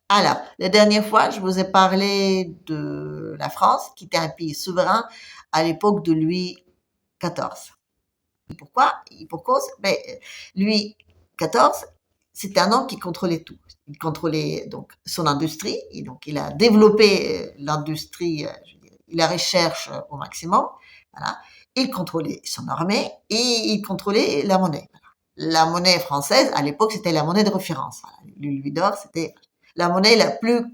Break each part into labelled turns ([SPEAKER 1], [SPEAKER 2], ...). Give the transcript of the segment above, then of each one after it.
[SPEAKER 1] Alors, la dernière fois, je vous ai parlé de la France, qui était un pays souverain à l'époque de Louis XIV. Pourquoi? Pour cause, ben, Louis XIV, c'était un homme qui contrôlait tout. Il contrôlait donc son industrie, et donc il a développé l'industrie, la recherche au maximum. Voilà. Il contrôlait son armée et il contrôlait la monnaie. Voilà. La monnaie française, à l'époque, c'était la monnaie de référence. Voilà. Le louis d'or, c'était la monnaie la plus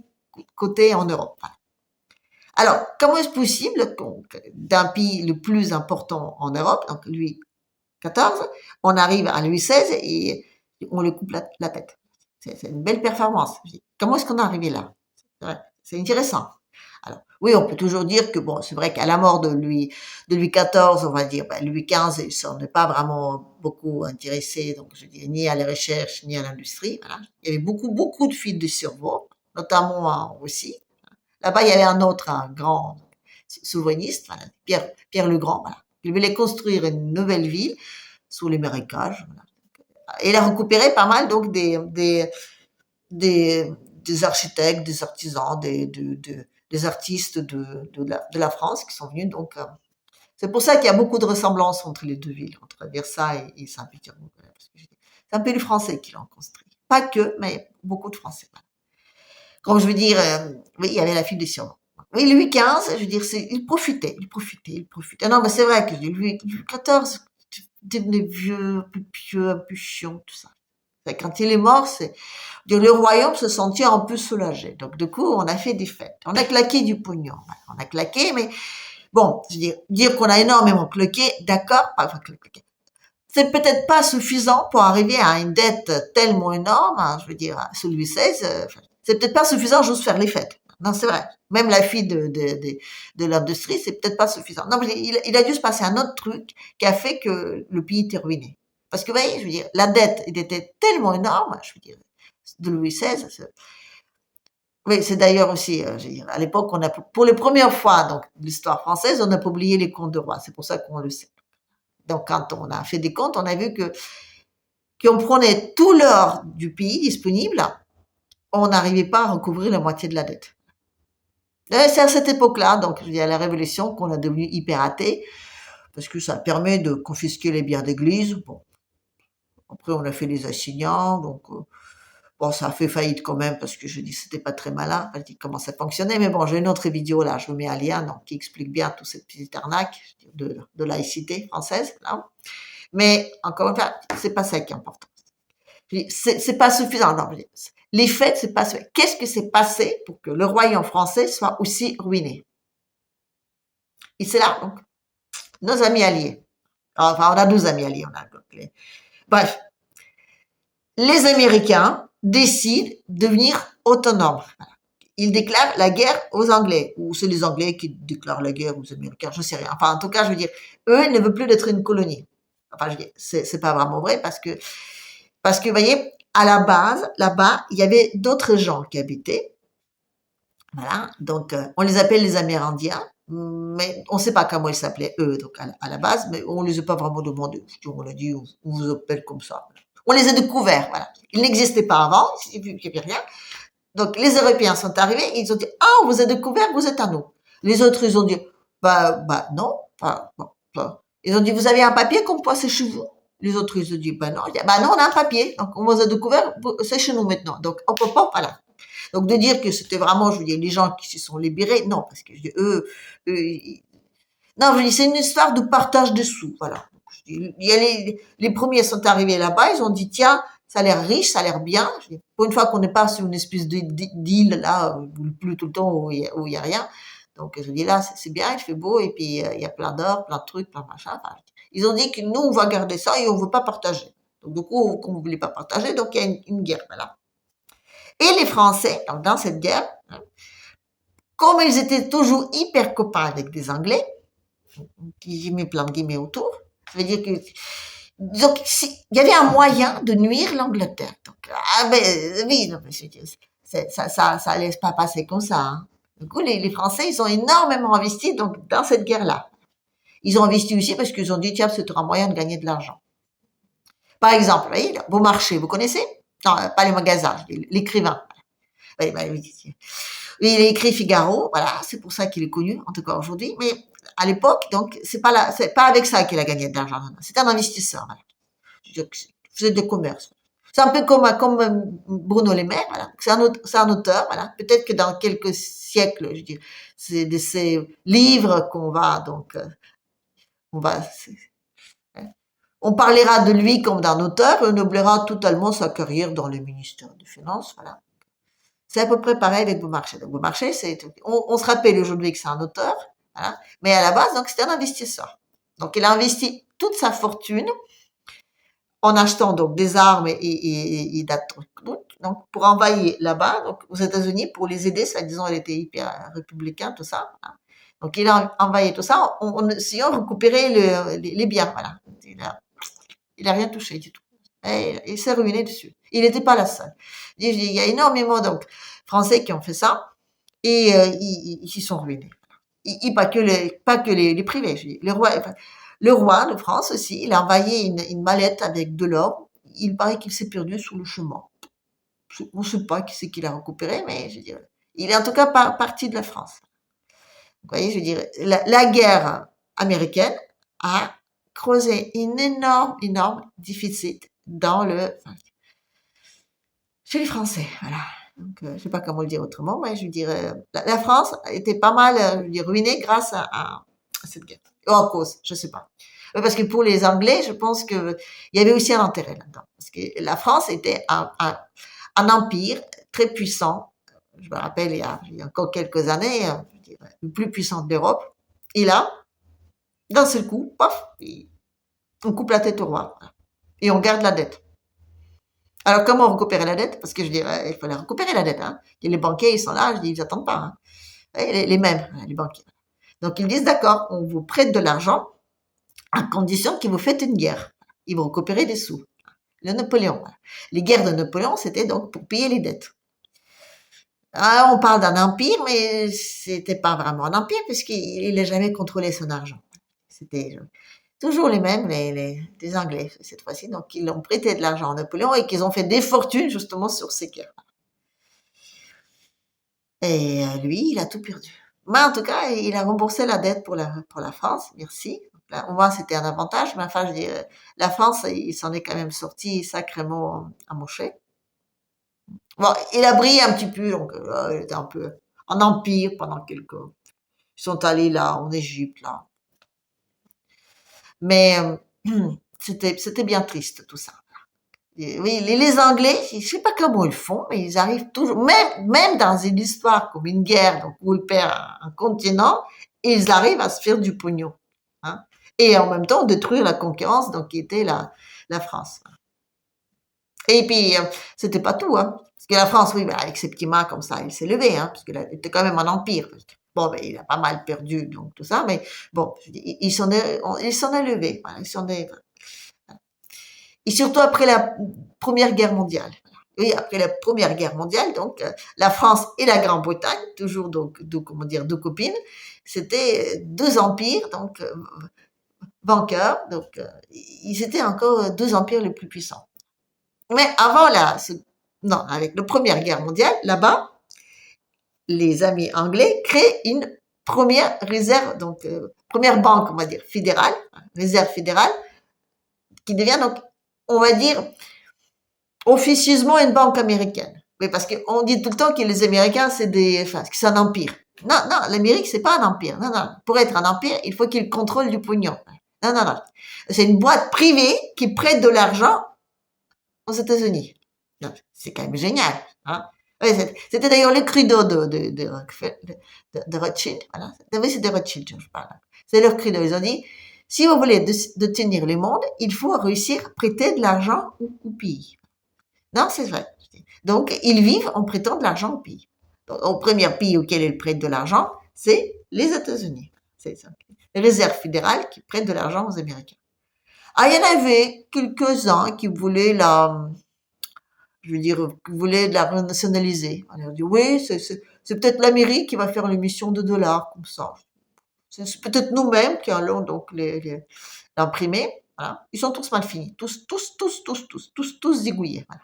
[SPEAKER 1] cotée en Europe. Voilà. Alors, comment est-ce possible d'un pays le plus important en Europe, donc lui 14, on arrive à Louis XVI et on lui coupe la tête. C'est une belle performance. Comment est-ce qu'on est arrivé là? C'est intéressant. Alors, oui, on peut toujours dire que bon, c'est vrai qu'à la mort de Louis XIV, on va dire, ben, Louis XV, il s'en est pas vraiment beaucoup intéressé, donc je dis ni à la recherche ni à l'industrie. Voilà. Il y avait beaucoup de fuites de cerveau, notamment en Russie. Là-bas, il y avait un autre, un grand souverainiste, voilà, Pierre le Grand. Voilà. Il voulait construire une nouvelle ville sous les marécages. Voilà. Et il a récupéré pas mal donc des architectes, des artisans, des artistes de la France qui sont venus. Donc, c'est pour ça qu'il y a beaucoup de ressemblances entre les deux villes, entre Versailles et Saint-Pétersbourg. C'est un peu les Français qui l'ont construit. Pas que, mais beaucoup de Français. Comme je veux dire, oui, il y avait la fille des surnoms. Oui, Louis XV, je veux dire, il profitait. Non, mais c'est vrai que Louis XIV devenait vieux, un peu pieux, un peu chiant, tout ça. Quand il est mort, le royaume se sentit un peu soulagé. Donc, du coup, on a fait des fêtes. On a claqué du pognon. On a claqué, mais bon, je veux dire qu'on a énormément claqué, d'accord, enfin, claqué. C'est peut-être pas suffisant pour arriver à une dette tellement énorme, hein, je veux dire, sous Louis XVI, c'est peut-être pas suffisant juste faire les fêtes. Non, c'est vrai. Même la fille de l'industrie, c'est peut-être pas suffisant. Non, mais il a dû se passer un autre truc qui a fait que le pays était ruiné. Parce que, vous voyez, je veux dire, la dette, il était tellement énorme, je veux dire, de Louis XVI. Oui, c'est d'ailleurs aussi, je veux dire, à l'époque, on a, pour les premières fois, donc, l'histoire française, on a publié les comptes de roi. C'est pour ça qu'on le sait. Donc, quand on a fait des comptes, on a vu qu'on prenait tout l'or du pays disponible, on n'arrivait pas à recouvrir la moitié de la dette. C'est à cette époque-là, donc il y a la Révolution, qu'on a devenu hyper athée, parce que ça permet de confisquer les biens d'église. Bon, après on a fait les assignats, donc bon, ça a fait faillite quand même, parce que je dis c'était pas très malin, je dis comment ça fonctionnait, mais bon, j'ai une autre vidéo là, je vous mets un lien, donc, qui explique bien toute cette petite arnaque de laïcité française, là. Mais encore une fois, c'est pas ça qui est important. C'est pas suffisant. Non, les faits, c'est pas suffisant. Qu'est-ce qui s'est passé pour que le royaume français soit aussi ruiné? Et c'est là, donc, nos amis alliés. Enfin, on a 12 amis alliés. Bref, les Américains décident de devenir autonomes. Ils déclarent la guerre aux Anglais, ou c'est les Anglais qui déclarent la guerre aux Américains, je sais rien. Enfin, en tout cas, je veux dire, eux ne veulent plus d'être une colonie. Enfin, je veux dire, c'est pas vraiment vrai parce que, vous voyez, à la base, là-bas, il y avait d'autres gens qui habitaient. Voilà. Donc, on les appelle les Amérindiens, mais on ne sait pas comment ils s'appelaient eux, donc, à la base, mais on ne les a pas vraiment demandé. On a dit, on vous appelle comme ça. On les a découverts, voilà. Ils n'existaient pas avant, il n'y avait rien. Donc, les Européens sont arrivés, ils ont dit, ah, on vous a découvert, vous êtes à nous. Les autres, ils ont dit, non, pas. Ils ont dit, vous avez un papier comme quoi c'est chez vous? Les autres, ils ont dit, non. Non, on a un papier. Donc, on vous a découvert, c'est chez nous maintenant. Donc, on peut pas, voilà. Donc, de dire que c'était vraiment, je veux dire, les gens qui se sont libérés, non, parce que, je dis, non, je dis, c'est une histoire de partage de sous, voilà. Il y a les premiers sont arrivés là-bas, ils ont dit, tiens, ça a l'air riche, ça a l'air bien. Je dis, pour une fois qu'on n'est pas sur une espèce d'île, là, plus tout le temps où il y a rien. Donc, je dis, là, c'est bien, il fait beau, et puis, il y a plein d'or, plein de trucs, plein de machins. Enfin, ils ont dit que nous, on va garder ça et on veut pas partager. Donc, du coup, comme vous voulez pas partager, donc il y a une guerre, voilà. Et les Français, donc, dans cette guerre, comme ils étaient toujours hyper copains avec des Anglais, qui j'ai mis plein de guillemets autour, ça veut dire que, donc, il y avait un moyen de nuire l'Angleterre. Donc, oui, non, mais ça laisse pas passer comme ça, hein. Du coup, les Français, ils ont énormément investi donc, dans cette guerre-là. Ils ont investi aussi parce qu'ils ont dit, tiens, c'est un moyen de gagner de l'argent. Par exemple, vous voyez, vos marchés, vous connaissez? Non, pas les magasins, l'écrivain. Oui, bah, oui, oui, il a écrit Figaro, voilà, c'est pour ça qu'il est connu, en tout cas aujourd'hui. Mais à l'époque, donc, c'est pas avec ça qu'il a gagné de l'argent. Non, non. C'est un investisseur, voilà. Il faisait du commerce. C'est un peu comme Bruno Le Maire, voilà. C'est un auteur, voilà. Peut-être que dans quelques siècles, je dis, c'est de ces livres qu'on va donc, on va, on parlera de lui comme d'un auteur et on oubliera totalement sa carrière dans le ministère des Finances, voilà. C'est à peu près pareil avec Beaumarchais. Donc Beaumarchais, on se rappelle aujourd'hui que c'est un auteur, voilà, mais à la base, donc c'était un investisseur. Donc il a investi toute sa fortune en achetant donc des armes et donc pour envahir là-bas, donc aux États-Unis, pour les aider, soi-disant, il était hyper républicain, tout ça. Voilà. Donc il a envahi tout ça en essayant de récupérer les biens, voilà. Il a rien touché du tout. Et il s'est ruiné dessus. Il n'était pas la seule. Il y a énormément donc Français qui ont fait ça et ils s'y sont ruinés. Pas que les privés. Je dis. Le roi de France aussi, il a envoyé une mallette avec de l'or. Il paraît qu'il s'est perdu sous le chemin. On ne sait pas qui c'est qu'il a récupéré, mais je dirais, il est en tout cas parti de la France. Vous voyez, je dirais, la guerre américaine a creusé une énorme déficit chez les Français, voilà. Donc, je sais pas comment le dire autrement, mais je dirais, la France était pas mal, je veux dire, ruinée grâce à cette guerre. Ou en cause, je sais pas. Parce que pour les Anglais, je pense que il y avait aussi un intérêt là-dedans. Parce que la France était un empire très puissant. Je me rappelle, il y a encore quelques années, je dirais, le plus puissant d'Europe. Et là, d'un seul coup, paf, on coupe la tête au roi. Et on garde la dette. Alors, comment récupérer la dette? Parce que je dirais, il fallait récupérer la dette, hein. Et les banquiers, ils sont là, je dis, ils attendent pas, hein. Les mêmes, les banquiers. Donc, ils disent, d'accord, on vous prête de l'argent à condition que vous faites une guerre. Ils vont récupérer des sous. Le Napoléon. Voilà. Les guerres de Napoléon, c'était donc pour payer les dettes. Ah, on parle d'un empire, mais c'était pas vraiment un empire puisqu'il n'a jamais contrôlé son argent. C'était toujours les mêmes, les Anglais cette fois-ci. Donc, ils ont prêté de l'argent à Napoléon et qu'ils ont fait des fortunes justement sur ces guerres. Et lui, il a tout perdu. Mais en tout cas, il a remboursé la dette pour la France, merci. Là, au moins, c'était un avantage. Mais enfin, je dis, la France, il s'en est quand même sorti sacrément amoché. Bon, il a brillé un petit peu, donc il était un peu en empire pendant quelques... Ils sont allés là, en Égypte, là. Mais c'était bien triste, tout ça. Et oui, les Anglais, je sais pas comment ils font, mais ils arrivent toujours, même dans une histoire comme une guerre, donc où ils perdent un continent, ils arrivent à se faire du pognon, hein, et en même temps détruire la concurrence, donc qui était la France. Et puis c'était pas tout, hein, parce que la France, oui, bah, avec ses petits mains comme ça, il s'est levé, hein, parce qu'il était quand même un empire. Bon, ben, il a pas mal perdu, donc tout ça, mais bon, il s'en est levé, voilà, il s'en est et surtout après la Première Guerre mondiale. Oui, après la Première Guerre mondiale, donc la France et la Grande-Bretagne, toujours donc comment dire deux copines, c'était deux empires donc vainqueurs, donc ils étaient encore deux empires les plus puissants. Mais avant non, avec la Première Guerre mondiale, là-bas, les amis anglais créent une première réserve, donc première banque, on va dire fédérale, réserve fédérale, qui devient donc, on va dire, officieusement une banque américaine. Oui, parce qu'on dit tout le temps que les Américains, que c'est un empire. Non, non, l'Amérique, c'est pas un empire. Non, non. Pour être un empire, il faut qu'il contrôle du pognon. Non, non, non. C'est une boîte privée qui prête de l'argent aux États-Unis. C'est quand même génial, hein. Oui, c'était d'ailleurs le credo de Rothschild. Voilà. Oui, c'est de Rothschild, je parle. C'est leur credo. Ils ont dit, si vous voulez de tenir le monde, il faut réussir à prêter de l'argent au pays. Non, c'est vrai. Donc, ils vivent en prêtant de l'argent au pays. Donc, au premier pays auquel ils prêtent de l'argent, c'est les États-Unis. C'est ça. Les réserves fédérales qui prêtent de l'argent aux Américains. Ah, il y en avait quelques-uns qui voulaient qui voulaient la renationaliser. On leur dit, oui, c'est peut-être l'Amérique qui va faire l'émission de dollars, comme ça. C'est peut-être nous-mêmes qui allons donc l'imprimer. Voilà. Ils sont tous mal finis. Tous zigouillés. Voilà.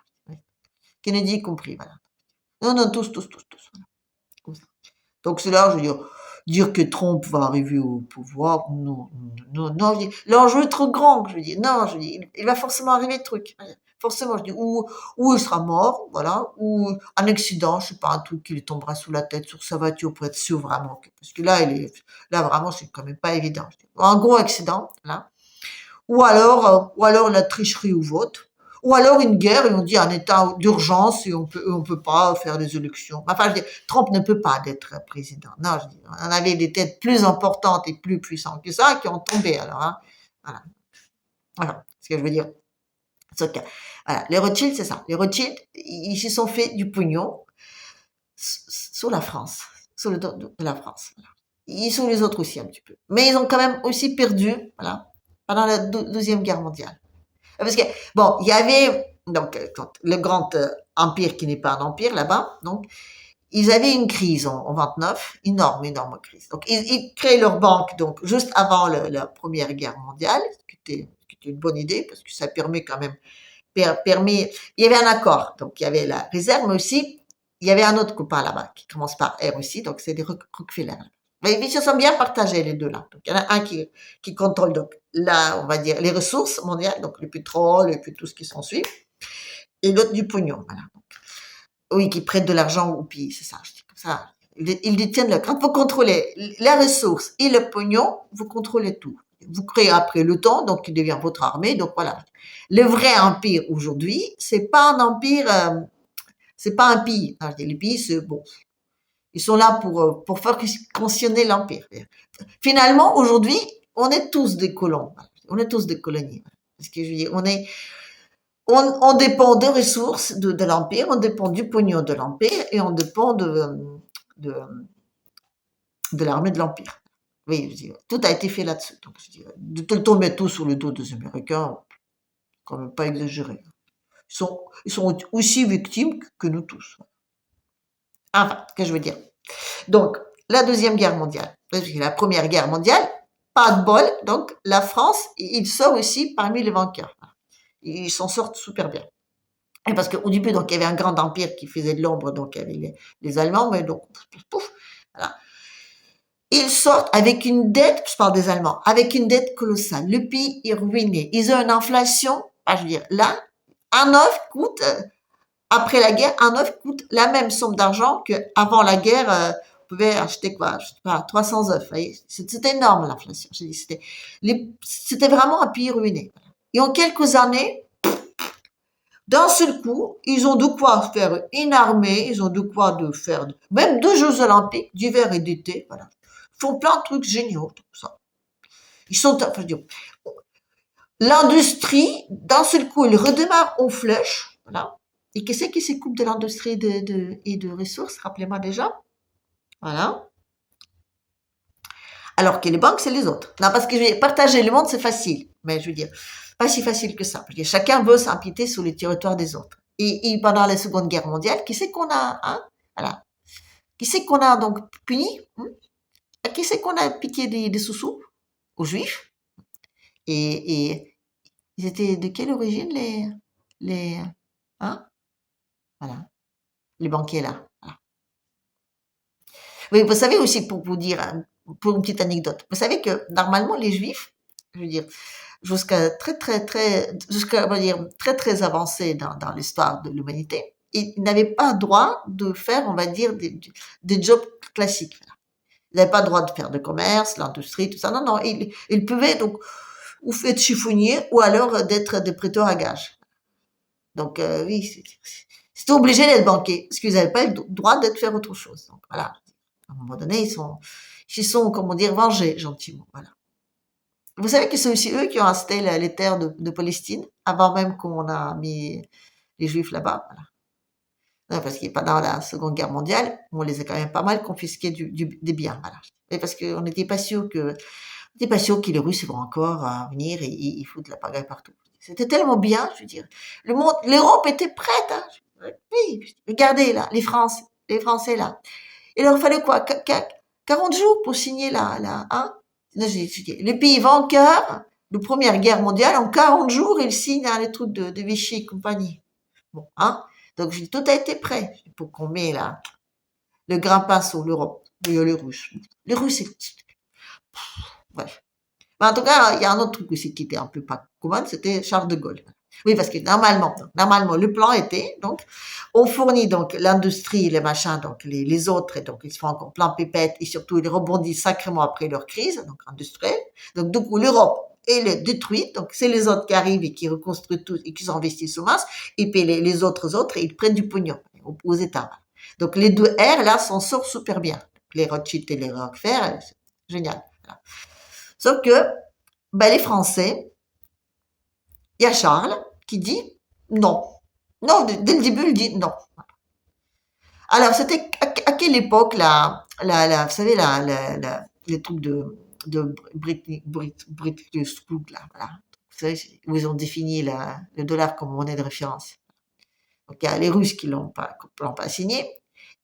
[SPEAKER 1] Kennedy y compris, voilà. Non, non, tous, tous, tous, tous. Voilà, comme ça. Donc c'est là, je veux dire que Trump va arriver au pouvoir, non, non, non, je dis, l'enjeu est trop grand, je dis, non, je dis, il va forcément arriver de trucs. Forcément, je dis, ou il sera mort, voilà, ou un accident, je sais pas, un truc qui lui tombera sous la tête sur sa voiture pour être sûr vraiment. Parce que là, là vraiment, c'est quand même pas évident. Je dis. Un gros accident, là. Ou alors la tricherie au vote, ou alors une guerre et on dit un état d'urgence et on peut pas faire des élections. Enfin, je dis, Trump ne peut pas être président. Non, je dis, on avait des têtes plus importantes et plus puissantes que ça qui ont tombé, alors, hein. Voilà. Voilà. Ce que je veux dire. C'est que, voilà. Les Rothschild, c'est ça. Les Rothschild, ils se sont fait du pognon sur la France, sur le dos de la France. Voilà. Ils sont les autres aussi un petit peu. Mais ils ont quand même aussi perdu, voilà, pendant la Deuxième Guerre mondiale. Parce que, bon, il y avait, donc, le grand empire qui n'est pas un empire là-bas, donc, ils avaient une crise en 29, énorme, énorme crise. Donc, ils créent leur banque, donc, juste avant la Première Guerre mondiale, qui était une bonne idée, parce que ça permet quand même, permet, il y avait un accord, donc, il y avait la réserve, mais aussi, il y avait un autre copain là-bas, qui commence par R aussi, donc, c'est des Rockefeller. Mais ils se sont bien partagés, les deux là. Donc, il y en a un qui contrôle, donc, là, on va dire, les ressources mondiales, donc le pétrole et puis tout ce qui s'ensuit, et l'autre du pognon, voilà. Donc, oui, qui prête de l'argent au pays, c'est ça, je dis comme ça. Ils détiennent le, quand vous contrôlez la ressource et le pognon, vous contrôlez tout. Vous créez après le temps, donc il devient votre armée, donc voilà. Le vrai empire aujourd'hui, c'est pas un empire, c'est pas un pays. Alors, les pays, c'est bon, ils sont là pour faire fonctionner l'empire. Finalement, aujourd'hui, on est tous des colons. On est tous des colonies. Parce que je veux dire, on dépend des ressources de l'empire, on dépend du pognon de l'empire et on dépend de, de l'armée de l'empire. Oui, je veux dire, tout a été fait là-dessus. Donc, je veux dire, de tomber tout sur le dos des Américains, quand même pas exagéré. Ils sont aussi victimes que nous tous. Enfin, ce que je veux dire. Donc, la Deuxième Guerre mondiale. La Première Guerre mondiale, pas de bol. Donc, la France, il sort aussi parmi les vainqueurs. Ils s'en sortent super bien. Et parce qu'au début, donc, il y avait un grand empire qui faisait de l'ombre, donc, il y avait les Allemands, mais donc, pouf, pouf, voilà. Ils sortent avec une dette, je parle des Allemands, avec une dette colossale. Le pays est ruiné. Ils ont une inflation, je veux dire, là, un œuf coûte, après la guerre, un œuf coûte la même somme d'argent qu'avant la guerre, on pouvait acheter quoi, je sais pas, 300 œufs. C'était énorme l'inflation. C'était vraiment un pays ruiné. Et en quelques années, d'un seul coup, ils ont de quoi faire une armée, ils ont de quoi de faire même 2 Jeux olympiques d'hiver et d'été. Voilà, ils font plein de trucs géniaux, tout ça. Ils sont, enfin, je veux dire, l'industrie, d'un seul coup, elle redémarre en flèche. Voilà. Et qu'est-ce qui se coupe de l'industrie et de ressources? Rappelez-moi déjà. Voilà. Alors que les banques, c'est les autres. Non, parce que partager le monde, c'est facile. Mais je veux dire, pas si facile que ça. Parce que chacun veut s'impliquer sur les territoires des autres. Et pendant la Seconde Guerre mondiale, qui c'est qu'on a, hein? Voilà. Qui c'est qu'on a donc puni? Qui c'est qu'on a piqué des sous-sous? Aux Juifs. Et ils étaient de quelle origine, les, hein? Voilà. Les banquiers là. Voilà. Oui, vous savez aussi, pour vous dire, pour une petite anecdote, vous savez que normalement les Juifs, je veux dire, jusqu'à, on va dire, très très avancé dans l'histoire de l'humanité, ils n'avaient pas droit de faire, on va dire, des jobs classiques. Ils n'avaient pas le droit de faire de commerce, l'industrie, tout ça. Non, non, ils pouvaient donc ou être chiffonnier ou alors d'être des prêteurs à gages. Donc oui, c'était obligé d'être banquier parce qu'ils n'avaient pas le droit d'être faire autre chose. Donc voilà, à un moment donné, ils sont, comment dire, vengés gentiment. Voilà. Vous savez que c'est aussi eux qui ont installé les terres de Palestine avant même qu'on a mis les Juifs là-bas. Voilà. Non, parce que pendant la Seconde Guerre mondiale, on les a quand même pas mal confisqués des biens. Voilà. Et parce qu'on n'était pas sûr que, on n'était pas sûr que les Russes vont encore venir et foutre la pagaille partout. C'était tellement bien, je veux dire. Le monde, l'Europe était prête. Hein. Oui, regardez là, les Français là. Il leur fallait quoi 40 jours pour signer hein. Les pays vainqueurs de Première Guerre mondiale, en 40 jours, ils signent les trucs de Vichy et compagnie. Bon, hein. Donc, je dis, tout a été prêt pour qu'on met là, le grappin sur l'Europe. Il y a les Russes. Les Russes, bref. Mais en tout cas, il y a un autre truc aussi qui était un peu pas commun, c'était Charles de Gaulle. Oui, parce que normalement, le plan était, donc, on fournit donc l'industrie, les machins, donc les autres, et donc ils se font encore plein pépette, et surtout ils rebondissent sacrément après leur crise, donc industrielle. Donc, du coup, l'Europe, elle est détruite, donc c'est les autres qui arrivent et qui reconstruisent tout, et qui investissent au masse, et puis les autres, ils prennent du pognon aux États. Donc, les deux R, là, s'en sortent super bien. Les Rothschild et les Rockefeller, c'est génial. Voilà. Sauf que, ben, les Français, il y a Charles qui dit non. Non, dès le début, il dit non. Alors, c'était à quelle époque, vous savez, les trucs de British School, là, voilà. Vous savez, où ils ont défini le dollar comme monnaie de référence. Donc, il y a les Russes qui l'ont pas signé,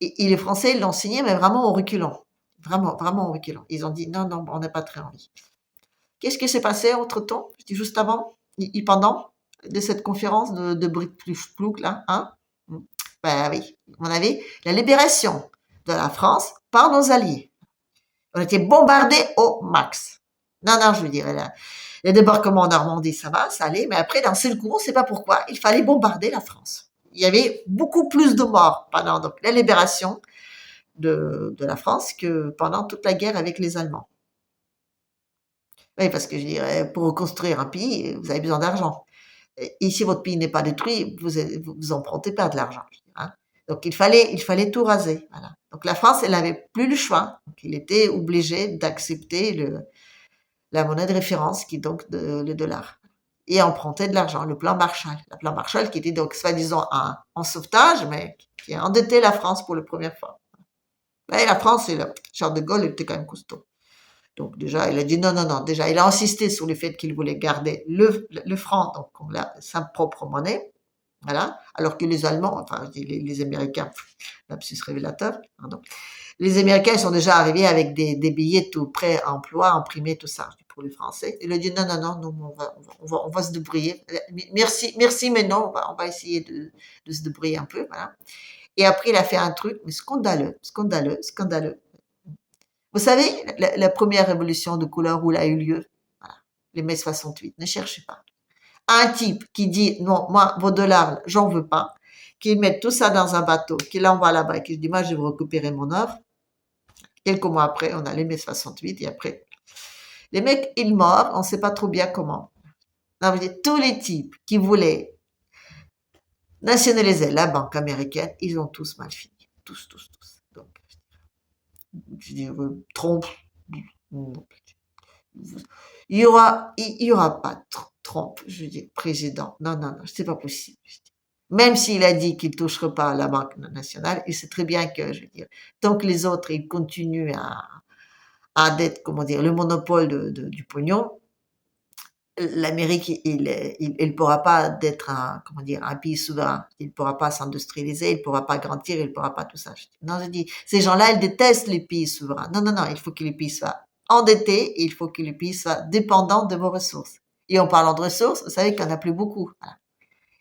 [SPEAKER 1] et les Français l'ont signé, mais vraiment en reculant. Vraiment, vraiment en reculant. Ils ont dit non, non, on n'a pas très envie. Qu'est-ce qui s'est passé entre-temps? Je dis juste avant, pendant de cette conférence de British-Plouk, là, hein? Ben oui, on avait la libération de la France par nos alliés. On était bombardés au max. Non, non, je veux dire, les débarquements en Normandie, ça va, ça allait, mais après, d'un seul coup, on ne sait pas pourquoi, il fallait bombarder la France. Il y avait beaucoup plus de morts pendant donc, la libération de la France que pendant toute la guerre avec les Allemands. Oui, parce que je dirais, pour reconstruire un pays, vous avez besoin d'argent. Et si votre pays n'est pas détruit, vous empruntez pas de l'argent. Hein. Donc il fallait tout raser. Voilà. Donc la France, elle n'avait plus le choix. Donc, il était obligé d'accepter la monnaie de référence, qui est donc le dollar, et emprunter de l'argent. Le plan Marshall, le plan Marshall, qui était donc soi-disant un sauvetage, mais qui a endetté la France pour la première fois. Et la France, Charles de Gaulle était quand même costaud. Donc déjà, il a dit non, non, non. Déjà, il a insisté sur le fait qu'il voulait garder le franc, donc comme sa propre monnaie, voilà. Alors que les Allemands, enfin les Américains, lapsus révélateur, pardon. Les Américains sont déjà arrivés avec des billets tout prêts à emploi, imprimés, tout ça. Pour les Français, il a dit non, non, non, non, on va se débrouiller. Merci, merci, mais non, on va essayer de se débrouiller un peu, voilà. Et après, il a fait un truc, mais scandaleux, scandaleux, scandaleux. Vous savez, la première révolution de couleur où elle a eu lieu, voilà, les mai 68, ne cherchez pas. Un type qui dit, non, moi, vos dollars, j'en veux pas, qui met tout ça dans un bateau, qui l'envoie là-bas, et qui dit, moi, je vais vous récupérer mon œuvre. Quelques mois après, on a les mai 68, et après, les mecs, ils meurent, on sait pas trop bien comment. Non, je dis, tous les types qui voulaient nationaliser la banque américaine, ils ont tous mal fini. Tous, tous, tous. Donc, je dis, Trump, il y aura pas Trump, je dis, président. Non, non, non, c'est pas possible. Même s'il a dit qu'il touchera pas à la Banque nationale, il sait très bien que, je veux dire, tant que les autres, ils continuent à être, comment dire, le monopole du pognon, l'Amérique, il pourra pas être comment dire, un pays souverain. Il pourra pas s'industrialiser, il pourra pas grandir, il pourra pas tout ça. Non, je dis, ces gens-là, ils détestent les pays souverains. Non, non, non, il faut que les pays soient endettés, et il faut que les pays soient dépendants de vos ressources. Et en parlant de ressources, vous savez qu'il n'y en a plus beaucoup. Voilà.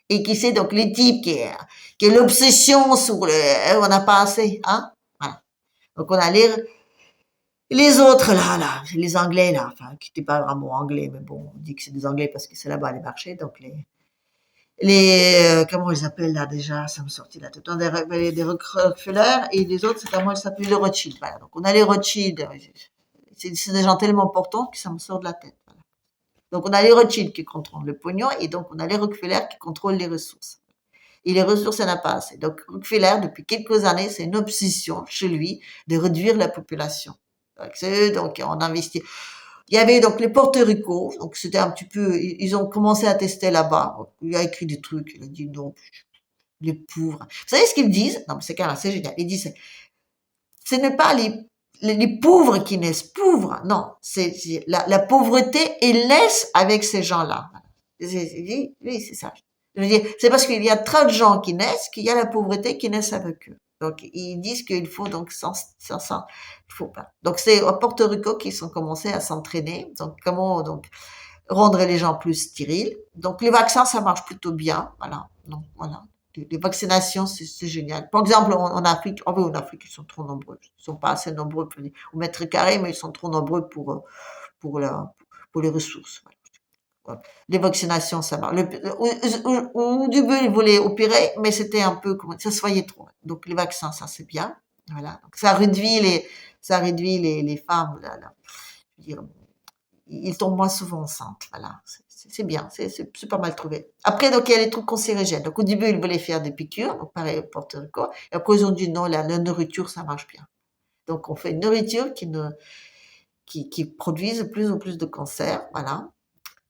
[SPEAKER 1] Et qui c'est donc les types qui est l'obsession sur on n'a pas assez, hein? Voilà. Donc on a les autres là, les Anglais là, enfin qui n'étaient pas vraiment anglais, mais bon, on dit que c'est des Anglais parce que c'est là-bas les marchés, donc comment ils s'appellent là déjà, ça me sortit là, tout le temps des Rockefeller, et les autres, c'est comment ils s'appellent, les Rothschild. Voilà. Donc on a les Rothschild, c'est des gens tellement importants que ça me sort de la tête. Voilà. Donc on a les Rothschild qui contrôlent le pognon, et donc on a les Rockefeller qui contrôlent les ressources. Et les ressources, il n'y en a pas assez. Donc Rockefeller, depuis quelques années, c'est une obsession chez lui de réduire la population. Donc on investit. Il y avait donc les Porto Rico, donc c'était un petit peu, ils ont commencé à tester là-bas. Il a écrit des trucs, il a dit non, les pauvres. Vous savez ce qu'ils disent? Non, mais c'est quand même assez génial. Ils disent, ce n'est pas les pauvres qui naissent pauvres, non, c'est la pauvreté est naisse avec ces gens-là. Oui, c'est ça. Je veux dire, c'est parce qu'il y a trop de gens qui naissent qu'il y a la pauvreté qui naissent avec eux. Donc, ils disent qu'il faut donc il faut pas. Donc, c'est à Porto Rico qu'ils ont commencé à s'entraîner. Donc, comment donc rendre les gens plus stériles. Donc, les vaccins, ça marche plutôt bien. Voilà. Donc, voilà. Les vaccinations, c'est génial. Par exemple, en Afrique, oh oui, en Afrique, ils sont trop nombreux. Ils sont pas assez nombreux au mètre carré, mais ils sont trop nombreux pour la, pour les ressources. Voilà. Les vaccinations, ça marche. Au début, ils voulaient opérer, mais c'était un peu, ça se voyait trop. Donc, les vaccins, ça, c'est bien. Voilà. Donc, ça réduit les femmes, je veux dire, ils tombent moins souvent enceintes. Voilà, c'est bien, c'est pas mal trouvé. Après, donc, il y a les trucs cancérigènes. Donc, au début, ils voulaient faire des piqûres, donc pareil au Porto Rico. Et après, ils ont dit non, la nourriture, ça marche bien. Donc, on fait une nourriture qui produise de plus en plus de cancers. Voilà.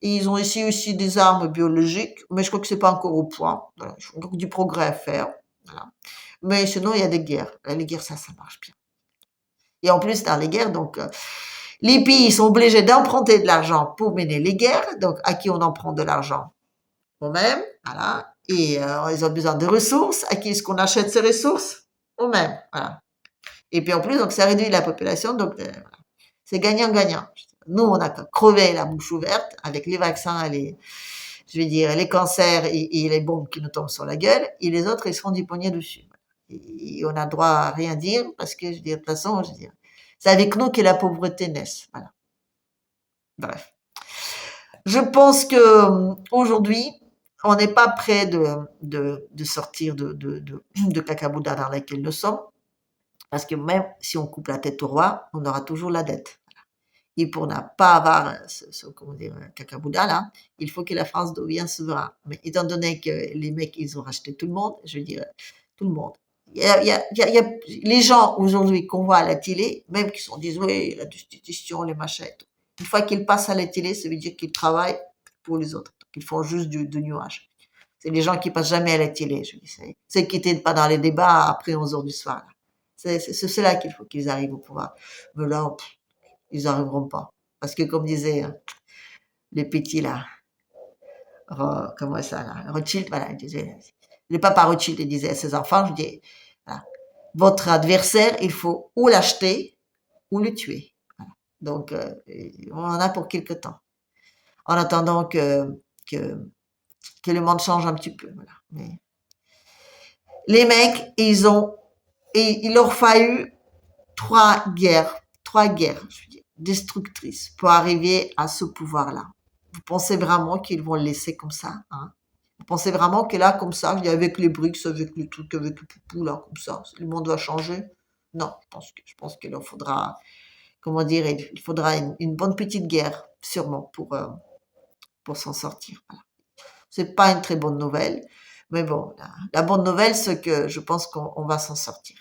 [SPEAKER 1] Et ils ont essayé aussi des armes biologiques, mais je crois que c'est pas encore au point. Voilà. Il faut encore du progrès à faire. Voilà. Mais sinon, il y a des guerres. Les guerres, ça marche bien. Et en plus, dans les guerres, donc, les pays sont obligés d'emprunter de l'argent pour mener les guerres. Donc, à qui on emprunte de l'argent? Nous-mêmes, voilà. Et ils ont besoin de ressources. À qui est-ce qu'on achète ces ressources? Nous-mêmes, voilà. Et puis en plus, donc ça réduit la population. Donc, voilà. C'est gagnant-gagnant. Nous, on a crevé la bouche ouverte avec les vaccins, je vais dire, les cancers et les bombes qui nous tombent sur la gueule. Et les autres, ils se font du poignet dessus. Et on a droit à rien dire parce que, je veux dire, de toute façon, je veux dire, c'est avec nous que la pauvreté naisse. Voilà. Bref. Je pense que aujourd'hui, on n'est pas prêt de sortir de Cacabouda dans laquelle nous sommes, parce que même si on coupe la tête au roi, on aura toujours la dette. Et pour ne pas avoir comment dire, Cacabouda là, il faut que la France devienne souveraine. Mais étant donné que les mecs, ils ont racheté tout le monde, je veux dire, tout le monde. Les gens aujourd'hui qu'on voit à la télé, même qui sont disent oui, la destitution, les machins et tout. Une fois qu'ils passent à la télé, ça veut dire qu'ils travaillent pour les autres. Ils font juste du nuage. C'est les gens qui passent jamais à la télé. Je dis, c'est qui n'étaient pas dans les débats après 11 heures du soir. Là. C'est cela qu'il faut qu'ils arrivent au pouvoir. Mais là, ils n'arriveront pas. Parce que comme disaient les petits là, comment ça là, Rothschild, voilà, il disait, le papa Rothschild il disait à ses enfants, je dis, voilà, votre adversaire, il faut ou l'acheter ou le tuer. Voilà. Donc, on en a pour quelque temps. En attendant que, que le monde change un petit peu. Voilà. Mais les mecs, il leur fallu trois guerres, je veux dire, destructrices pour arriver à ce pouvoir-là. Vous pensez vraiment qu'ils vont le laisser comme ça, hein? Vous pensez vraiment que là, comme ça, avec les BRICS, avec les trucs, avec le poupou, là, comme ça, le monde va changer? Non, je pense qu'il leur faudra, comment dire, il faudra une bonne petite guerre, sûrement, pour s'en sortir. Voilà. C'est pas une très bonne nouvelle, mais bon, la bonne nouvelle, c'est que je pense qu'on va s'en sortir.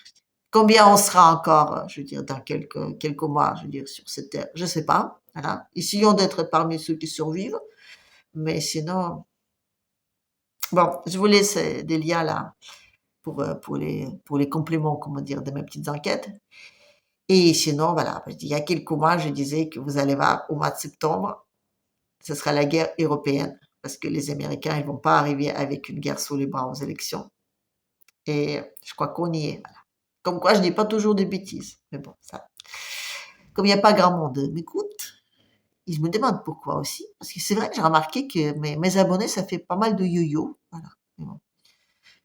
[SPEAKER 1] Combien on sera encore, je veux dire, dans quelques mois, je veux dire, sur cette terre, je sais pas. Voilà. Essayons d'être parmi ceux qui survivent, mais sinon, bon, je vous laisse des liens là pour les compléments, comment dire, de mes petites enquêtes. Et sinon, voilà, il y a quelques mois, je disais que vous allez voir, au mois de septembre, ce sera la guerre européenne, parce que les Américains, ils vont pas arriver avec une guerre sous les bras aux élections. Et je crois qu'on y est. Voilà. Comme quoi, je dis pas toujours des bêtises. Mais bon, ça. Comme il n'y a pas grand monde m'écoute, ils me demandent pourquoi aussi. Parce que c'est vrai que j'ai remarqué que mes abonnés, ça fait pas mal de yo-yo. Voilà. Bon.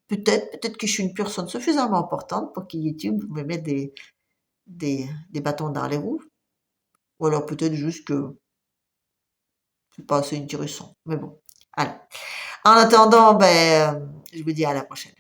[SPEAKER 1] Peut-être que je suis une personne suffisamment importante pour que YouTube me mette des bâtons dans les roues. Ou alors peut-être juste que c'est pas assez intéressant. Mais bon, allez. En attendant, ben, je vous dis à la prochaine.